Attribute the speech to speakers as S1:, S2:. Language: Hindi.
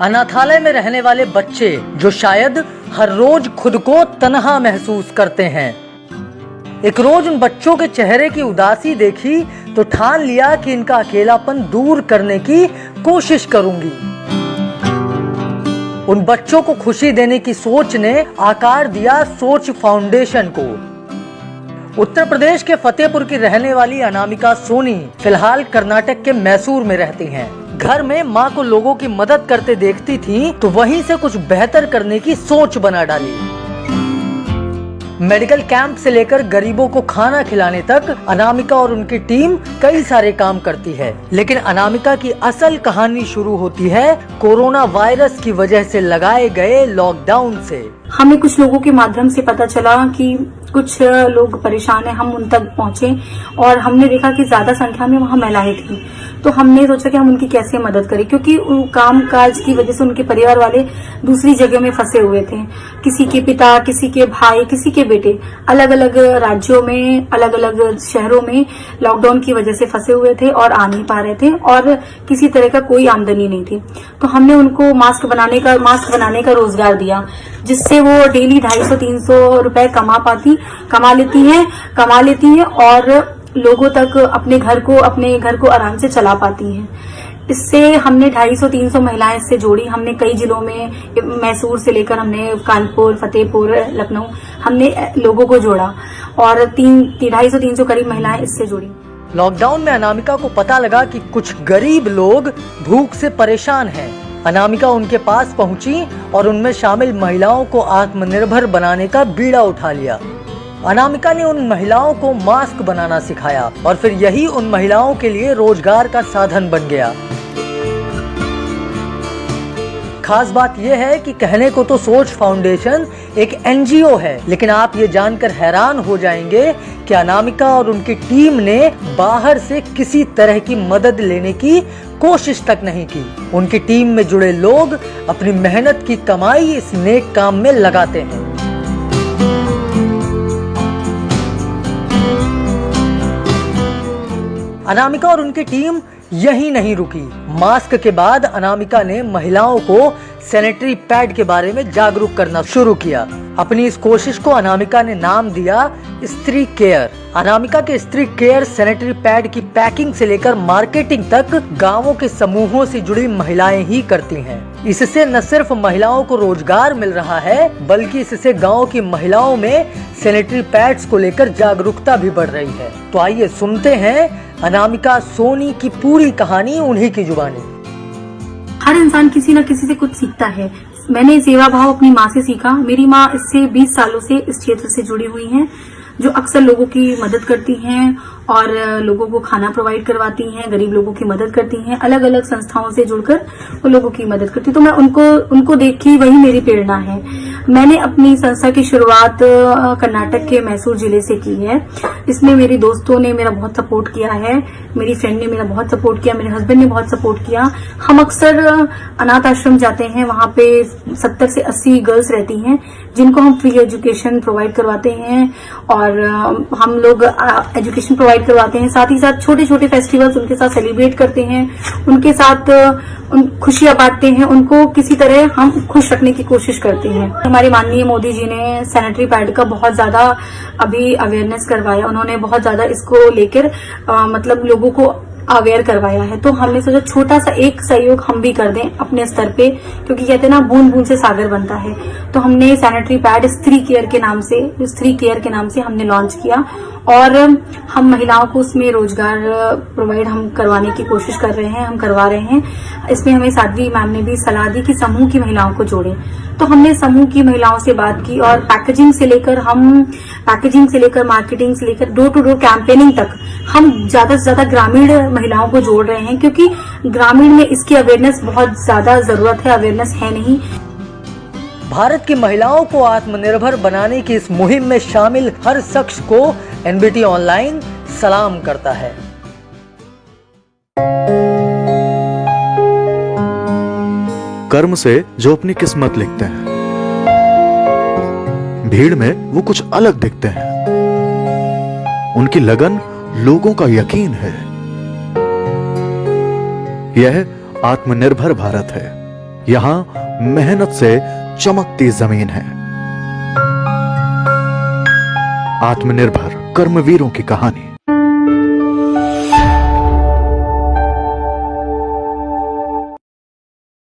S1: अनाथालय में रहने वाले बच्चे जो शायद हर रोज खुद को तन्हा महसूस करते हैं। एक रोज उन बच्चों के चेहरे की उदासी देखी तो ठान लिया कि इनका अकेलापन दूर करने की कोशिश करूंगी। उन बच्चों को खुशी देने की सोच ने आकार दिया सोच फाउंडेशन को। उत्तर प्रदेश के फतेहपुर की रहने वाली अनामिका सोनी फिलहाल कर्नाटक के मैसूर में रहती हैं। घर में माँ को लोगों की मदद करते देखती थी तो वहीं से कुछ बेहतर करने की सोच बना डाली। मेडिकल कैंप से लेकर गरीबों को खाना खिलाने तक अनामिका और उनकी टीम कई सारे काम करती है। लेकिन अनामिका की असल कहानी शुरू होती है कोरोना वायरस की वजह से लगाए गए लॉकडाउन से।
S2: हमें कुछ लोगों के माध्यम से पता चला कि कुछ लोग परेशान हैं, हम उन तक पहुंचे और हमने देखा कि ज्यादा संख्या में वहां महिलाएं थी। तो हमने सोचा कि हम उनकी कैसे मदद करें, क्योंकि काम काज की वजह से उनके परिवार वाले दूसरी जगह में फंसे हुए थे। किसी के पिता, किसी के भाई, किसी के बेटे अलग अलग राज्यों में, अलग अलग शहरों में लॉकडाउन की वजह से फंसे हुए थे और आ नहीं पा रहे थे और किसी तरह का कोई आमदनी नहीं थी। तो हमने उनको मास्क बनाने का रोजगार दिया, जिससे वो डेली 250-300 रुपए कमा लेती हैं और लोगों तक अपने घर को आराम से चला पाती हैं। इससे हमने 250-300 महिलाएं इससे जोड़ी। हमने कई जिलों में, मैसूर से लेकर हमने कानपुर, फतेहपुर, लखनऊ, हमने लोगों को जोड़ा और 250-300 करीब महिलाएं इससे जुड़ी।
S1: लॉकडाउन में अनामिका को पता लगा कि कुछ गरीब लोग भूख से परेशान हैं। अनामिका उनके पास पहुंची और उनमें शामिल महिलाओं को आत्मनिर्भर बनाने का बीड़ा उठा लिया। अनामिका ने उन महिलाओं को मास्क बनाना सिखाया और फिर यही उन महिलाओं के लिए रोजगार का साधन बन गया। खास बात यह है कि कहने को तो सोच फाउंडेशन एक एनजीओ है, लेकिन आप ये जानकर हैरान हो जाएंगे कि अनामिका और उनकी टीम ने बाहर से किसी तरह की मदद लेने की कोशिश तक नहीं की। उनकी टीम में जुड़े लोग अपनी मेहनत की कमाई इस नेक काम में लगाते हैं। अनामिका और उनकी टीम यही नहीं रुकी। मास्क के बाद अनामिका ने महिलाओं को सैनिटरी पैड के बारे में जागरूक करना शुरू किया। अपनी इस कोशिश को अनामिका ने नाम दिया स्त्री केयर। अनामिका के स्त्री केयर सैनिटरी पैड की पैकिंग से लेकर मार्केटिंग तक गांवों के समूहों से जुड़ी महिलाएं ही करती हैं। इससे न सिर्फ महिलाओं को रोजगार मिल रहा है, बल्कि इससे गांव की महिलाओं में सैनिटरी पैड्स को लेकर जागरूकता भी बढ़ रही है। तो आइए सुनते हैं अनामिका सोनी की पूरी कहानी उन्हीं की जुबानी।
S2: हर इंसान किसी न किसी से कुछ सीखता है। मैंने सेवा भाव अपनी माँ से सीखा। मेरी माँ इससे 20 सालों से इस क्षेत्र से जुड़ी हुई हैं, जो अक्सर लोगों की मदद करती हैं और लोगों को खाना प्रोवाइड करवाती हैं, गरीब लोगों की मदद करती हैं, अलग अलग संस्थाओं से जुड़कर वो लोगों की मदद करती। तो मैं उनको देख के वही मेरी प्रेरणा है। मैंने अपनी संस्था की शुरुआत कर्नाटक के मैसूर जिले से की है। इसमें मेरे दोस्तों ने मेरा बहुत सपोर्ट किया है, मेरी फ्रेंड ने मेरा बहुत सपोर्ट किया, मेरे हस्बैंड ने बहुत सपोर्ट किया। हम अक्सर अनाथ आश्रम जाते हैं, वहां पे 70 से 80 गर्ल्स रहती हैं, जिनको हम फ्री एजुकेशन प्रोवाइड करवाते हैं और हम लोग एजुकेशन प्रोवाइड करवाते हैं। साथ ही साथ छोटे छोटे फेस्टिवल्स उनके साथ सेलिब्रेट करते हैं, उनके साथ खुशियां बांटते हैं, उनको किसी तरह हम खुश रखने की कोशिश करते हैं। हमारे माननीय मोदी जी ने सैनिटरी पैड का बहुत ज्यादा अभी अवेयरनेस करवाया। उन्होंने बहुत ज्यादा इसको लेकर मतलब लोगों को अवेयर करवाया है। तो हमने सोचा छोटा सा एक सहयोग हम भी कर दें अपने स्तर पे, क्योंकि कहते हैं ना बूंद बूंद से सागर बनता है। तो हमने सैनिटरी पैड स्त्री केयर के नाम से हमने लॉन्च किया और हम महिलाओं को उसमें रोजगार प्रोवाइड हम करवाने की कोशिश कर रहे हैं, हम करवा रहे हैं। इसमें हमें साध्वी मैम ने भी सलाह दी कि समूह की महिलाओं को जोड़ें। तो हमने समूह की महिलाओं से बात की और पैकेजिंग से लेकर मार्केटिंग से लेकर डोर टू डोर कैंपेनिंग तक हम ज्यादा से ज्यादा ग्रामीण महिलाओं को जोड़ रहे हैं, क्योंकि ग्रामीण में इसकी अवेयरनेस बहुत ज्यादा जरूरत है, अवेयरनेस है नहीं।
S1: भारत की महिलाओं को आत्मनिर्भर बनाने की इस मुहिम में शामिल हर शख्स को एनबीटी ऑनलाइन सलाम करता है।
S3: कर्म से जो अपनी किस्मत लिखते हैं, भीड़ में वो कुछ अलग दिखते हैं। उनकी लगन लोगों का यकीन है। यह आत्मनिर्भर भारत है। यहां मेहनत से चमकती जमीन है। आत्मनिर्भर कर्मवीरों की कहानी।